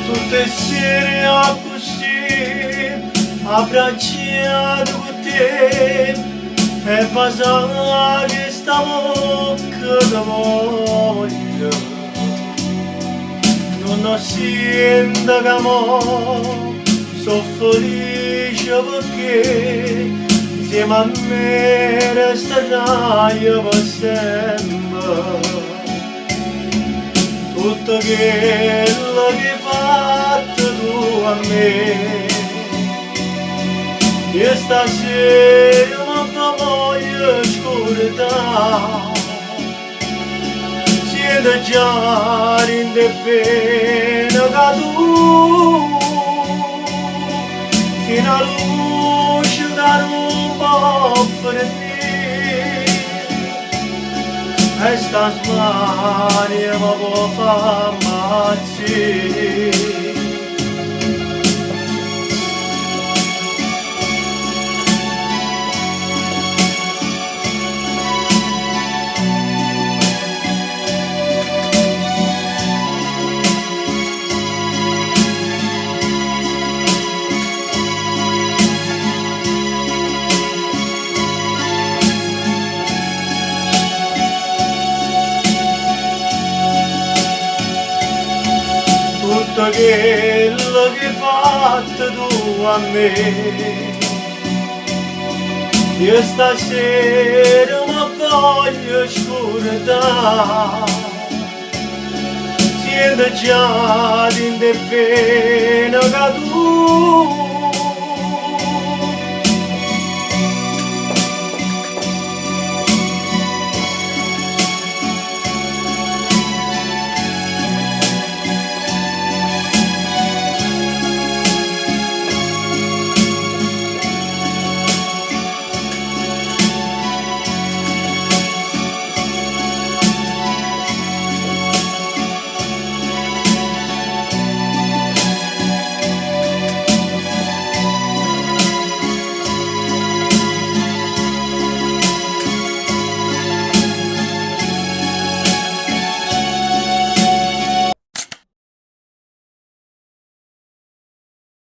tutte sere così abbracciato con te e passa che sta bocca che voglio non sento che mo sono felice perché insieme a me resterai per sempre tutto quello che hai fatto tu a me. Io stasera non voglio scordare, siete già in te pena che tu, fino a luce da non può offrire. E sta smania ma può far ammazzare. Tutto quello che hai fatto tu a me, io stasera non voglio scordare, siete già in te